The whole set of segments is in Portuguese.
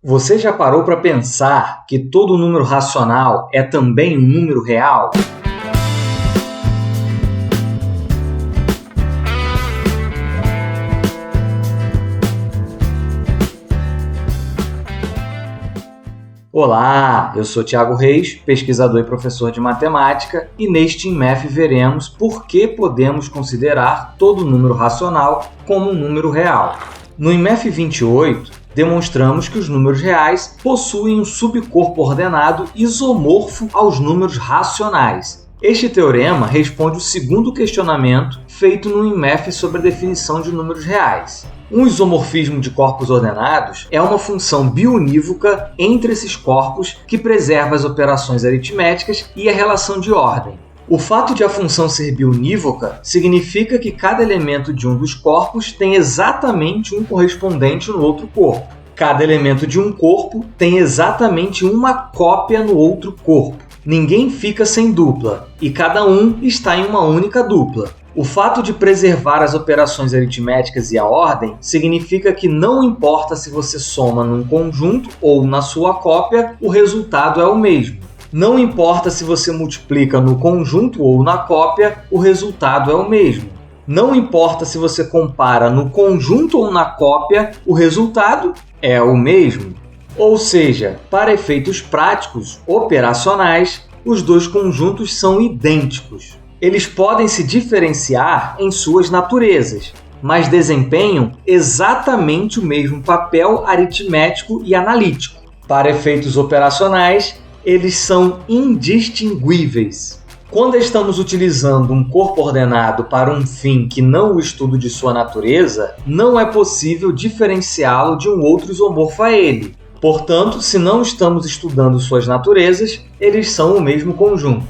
Você já parou para pensar que todo número racional é também um número real? Olá, eu sou Thiago Reis, pesquisador e professor de matemática, e neste INMEF veremos por que podemos considerar todo número racional como um número real. No INMEF 28, demonstramos que os números reais possuem um subcorpo ordenado isomorfo aos números racionais. Este teorema responde o segundo questionamento feito no INMEF sobre a definição de números reais. Um isomorfismo de corpos ordenados é uma função biunívoca entre esses corpos que preserva as operações aritméticas e a relação de ordem. O fato de a função ser biunívoca significa que cada elemento de um dos corpos tem exatamente um correspondente no outro corpo. Cada elemento de um corpo tem exatamente uma cópia no outro corpo. Ninguém fica sem dupla, e cada um está em uma única dupla. O fato de preservar as operações aritméticas e a ordem significa que não importa se você soma num conjunto ou na sua cópia, o resultado é o mesmo. Não importa se você multiplica no conjunto ou na cópia, o resultado é o mesmo. Não importa se você compara no conjunto ou na cópia, o resultado é o mesmo. Ou seja, para efeitos práticos, operacionais, os dois conjuntos são idênticos. Eles podem se diferenciar em suas naturezas, mas desempenham exatamente o mesmo papel aritmético e analítico. Para efeitos operacionais, eles são indistinguíveis. Quando estamos utilizando um corpo ordenado para um fim que não o estudo de sua natureza, não é possível diferenciá-lo de um outro isomorfo a ele. Portanto, se não estamos estudando suas naturezas, eles são o mesmo conjunto.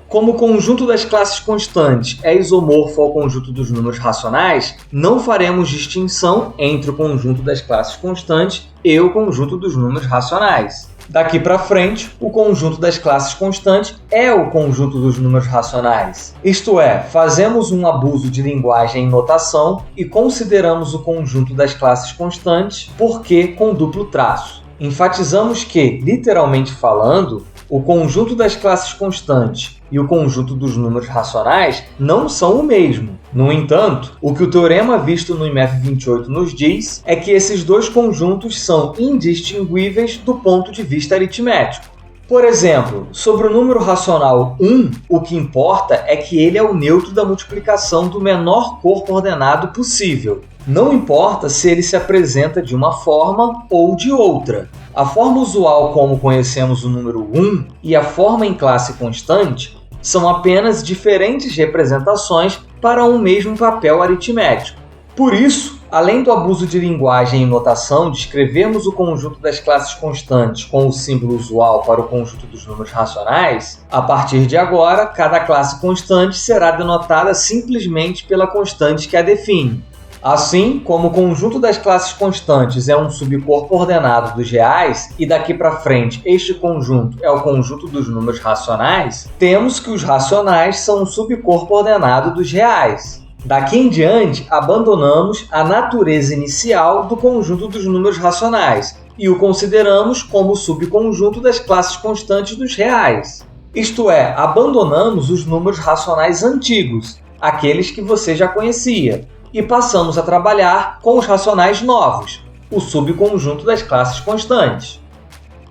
Como o conjunto das classes constantes é isomorfo ao conjunto dos números racionais, não faremos distinção entre o conjunto das classes constantes e o conjunto dos números racionais. Daqui para frente, o conjunto das classes constantes é o conjunto dos números racionais. Isto é, fazemos um abuso de linguagem em notação e consideramos o conjunto das classes constantes porque com duplo traço. Enfatizamos que, literalmente falando, o conjunto das classes constantes e o conjunto dos números racionais não são o mesmo. No entanto, o que o teorema visto no INMEF 28 nos diz é que esses dois conjuntos são indistinguíveis do ponto de vista aritmético. Por exemplo, sobre o número racional 1, o que importa é que ele é o neutro da multiplicação do menor corpo ordenado possível. Não importa se ele se apresenta de uma forma ou de outra. A forma usual como conhecemos o número 1 e a forma em classe constante são apenas diferentes representações para um mesmo papel aritmético. Por isso, além do abuso de linguagem e notação de escrevermos o conjunto das classes constantes com o símbolo usual para o conjunto dos números racionais, a partir de agora, cada classe constante será denotada simplesmente pela constante que a define. Assim, como o conjunto das classes constantes é um subcorpo ordenado dos reais e daqui para frente este conjunto é o conjunto dos números racionais, temos que os racionais são um subcorpo ordenado dos reais. Daqui em diante, abandonamos a natureza inicial do conjunto dos números racionais e o consideramos como subconjunto das classes constantes dos reais. Isto é, abandonamos os números racionais antigos, aqueles que você já conhecia, e passamos a trabalhar com os racionais novos, o subconjunto das classes constantes.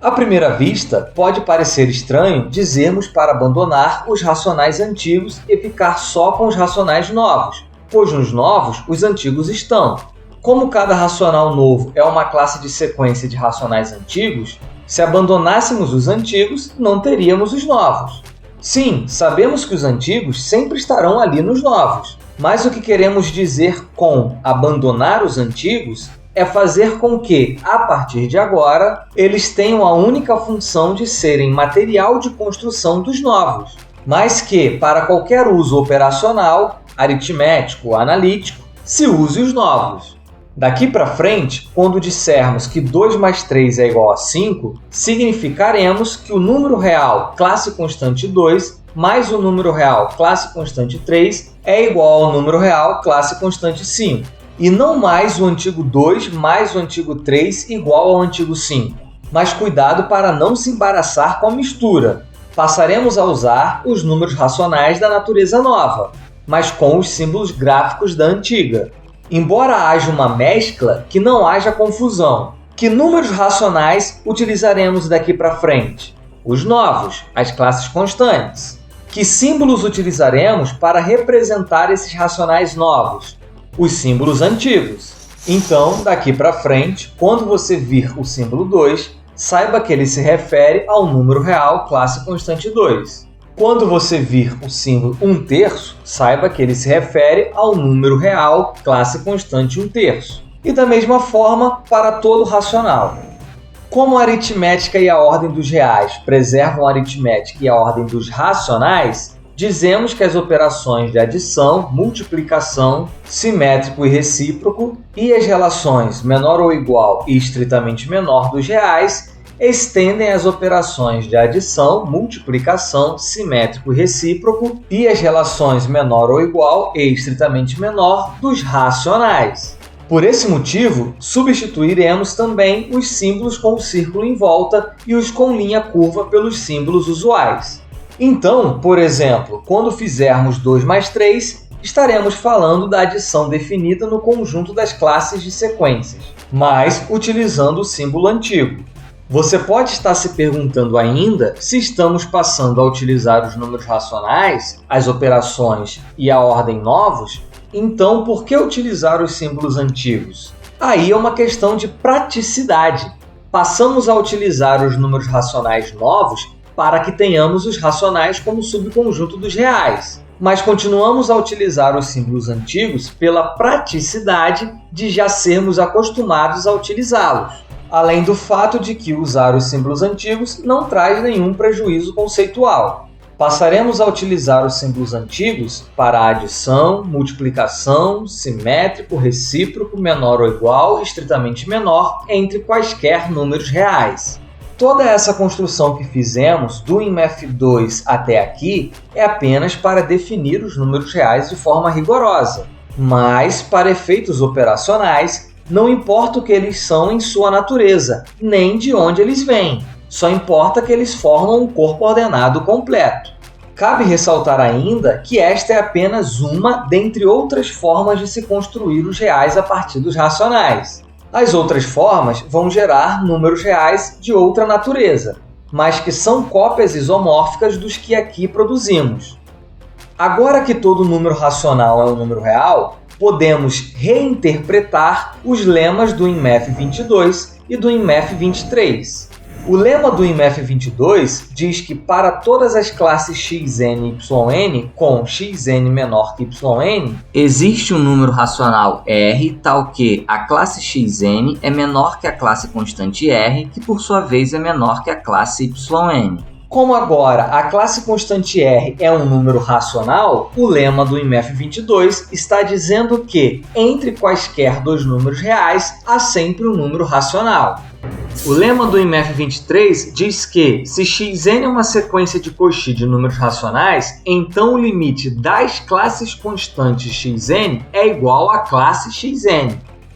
À primeira vista, pode parecer estranho dizermos para abandonar os racionais antigos e ficar só com os racionais novos, pois nos novos os antigos estão. Como cada racional novo é uma classe de sequência de racionais antigos, se abandonássemos os antigos, não teríamos os novos. Sim, sabemos que os antigos sempre estarão ali nos novos, mas o que queremos dizer com abandonar os antigos é fazer com que, a partir de agora, eles tenham a única função de serem material de construção dos novos, mas que, para qualquer uso operacional, aritmético ou analítico, se use os novos. Daqui para frente, quando dissermos que 2 mais 3 é igual a 5, significaremos que o número real classe constante 2 mais o número real classe constante 3 é igual ao número real classe constante 5. E não mais o antigo 2 mais o antigo 3 igual ao antigo 5. Mas cuidado para não se embaraçar com a mistura. Passaremos a usar os números racionais da natureza nova, mas com os símbolos gráficos da antiga. Embora haja uma mescla, que não haja confusão. Que números racionais utilizaremos daqui para frente? Os novos, as classes constantes. Que símbolos utilizaremos para representar esses racionais novos? Os símbolos antigos. Então, daqui para frente, quando você vir o símbolo 2, saiba que ele se refere ao número real classe constante 2. Quando você vir o símbolo 1/3, saiba que ele se refere ao número real classe constante 1/3. E da mesma forma para todo racional. Como a aritmética e a ordem dos reais preservam a aritmética e a ordem dos racionais, dizemos que as operações de adição, multiplicação, simétrico e recíproco e as relações menor ou igual e estritamente menor dos reais estendem as operações de adição, multiplicação, simétrico e recíproco e as relações menor ou igual e estritamente menor dos racionais. Por esse motivo, substituiremos também os símbolos com o círculo em volta e os com linha curva pelos símbolos usuais. Então, por exemplo, quando fizermos 2 mais 3, estaremos falando da adição definida no conjunto das classes de sequências, mas utilizando o símbolo antigo. Você pode estar se perguntando ainda se estamos passando a utilizar os números racionais, as operações e a ordem novos. Então, por que utilizar os símbolos antigos? Aí é uma questão de praticidade. Passamos a utilizar os números racionais novos para que tenhamos os racionais como subconjunto dos reais, mas continuamos a utilizar os símbolos antigos pela praticidade de já sermos acostumados a utilizá-los, além do fato de que usar os símbolos antigos não traz nenhum prejuízo conceitual. Passaremos a utilizar os símbolos antigos para adição, multiplicação, simétrico, recíproco, menor ou igual e estritamente menor entre quaisquer números reais. Toda essa construção que fizemos do IMF2 até aqui é apenas para definir os números reais de forma rigorosa, mas, para efeitos operacionais, não importa o que eles são em sua natureza, nem de onde eles vêm. Só importa que eles formam um corpo ordenado completo. Cabe ressaltar ainda que esta é apenas uma dentre outras formas de se construir os reais a partir dos racionais. As outras formas vão gerar números reais de outra natureza, mas que são cópias isomórficas dos que aqui produzimos. Agora que todo número racional é um número real, podemos reinterpretar os lemas do IMF22 e do IMF23. O lema do IMF22 diz que para todas as classes xn e yn com xn menor que yn, existe um número racional R tal que a classe xn é menor que a classe constante R, que por sua vez é menor que a classe yn. Como agora a classe constante R é um número racional, o lema do IMF22 está dizendo que entre quaisquer dois números reais há sempre um número racional. O lema do IMF23 diz que, se xn é uma sequência de Cauchy de números racionais, então o limite das classes constantes xn é igual à classe xn.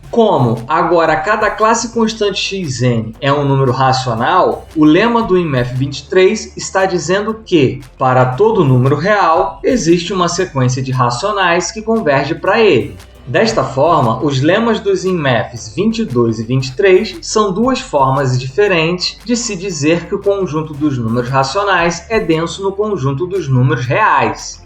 Como agora cada classe constante xn é um número racional, o lema do IMF23 está dizendo que, para todo número real, existe uma sequência de racionais que converge para ele. Desta forma, os lemas dos IMFs 22 e 23 são duas formas diferentes de se dizer que o conjunto dos números racionais é denso no conjunto dos números reais.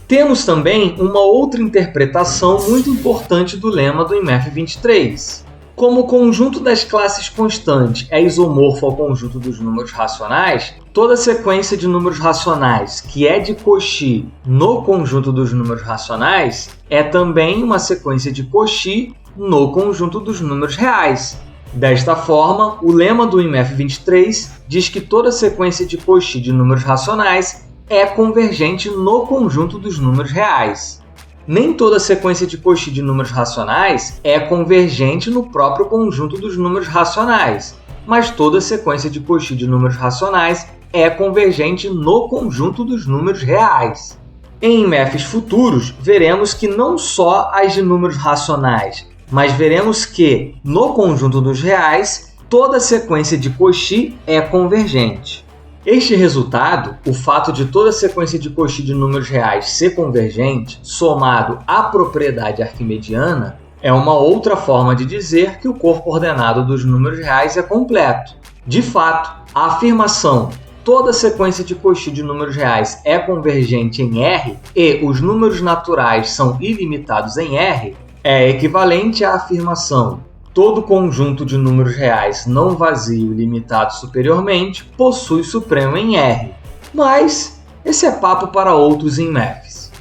Temos também uma outra interpretação muito importante do lema do IMF23. Como o conjunto das classes constantes é isomorfo ao conjunto dos números racionais, toda sequência de números racionais que é de Cauchy no conjunto dos números racionais é também uma sequência de Cauchy no conjunto dos números reais. Desta forma, o lema do IMF23 diz que toda sequência de Cauchy de números racionais é convergente no conjunto dos números reais. Nem toda sequência de Cauchy de números racionais é convergente no próprio conjunto dos números racionais, mas toda sequência de Cauchy de números racionais é convergente no conjunto dos números reais. Em IMFs futuros, veremos que não só as de números racionais, mas veremos que, no conjunto dos reais, toda sequência de Cauchy é convergente. Este resultado, o fato de toda sequência de Cauchy de números reais ser convergente, somado à propriedade arquimediana, é uma outra forma de dizer que o corpo ordenado dos números reais é completo. De fato, a afirmação toda sequência de Cauchy de números reais é convergente em R e os números naturais são ilimitados em R é equivalente à afirmação todo conjunto de números reais não vazio limitado superiormente possui supremo em R. Mas esse é papo para outros INMEFs.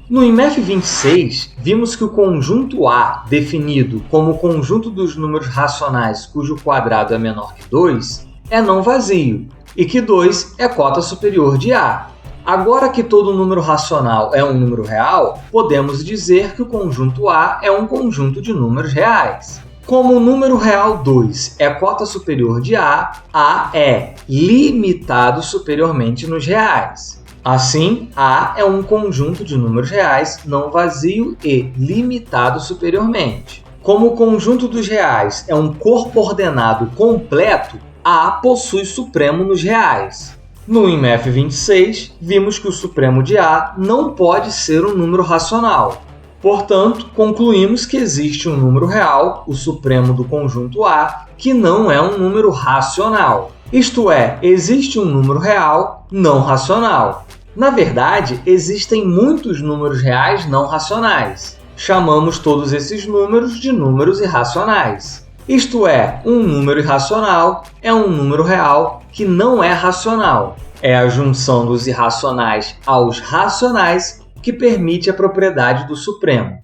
No INMEF 26, vimos que o conjunto A, definido como o conjunto dos números racionais cujo quadrado é menor que 2, é não vazio, e que 2 é cota superior de A. Agora que todo número racional é um número real, podemos dizer que o conjunto A é um conjunto de números reais. Como o número real 2 é cota superior de A é limitado superiormente nos reais. Assim, A é um conjunto de números reais não vazio e limitado superiormente. Como o conjunto dos reais é um corpo ordenado completo, A possui supremo nos reais. No INMEF 26, vimos que o supremo de A não pode ser um número racional. Portanto, concluímos que existe um número real, o supremo do conjunto A, que não é um número racional. Isto é, existe um número real não racional. Na verdade, existem muitos números reais não racionais. Chamamos todos esses números de números irracionais. Isto é, um número irracional é um número real que não é racional. É a junção dos irracionais aos racionais que permite a propriedade do supremo.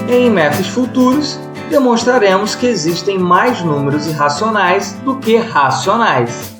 Em INMEFs futuros, demonstraremos que existem mais números irracionais do que racionais.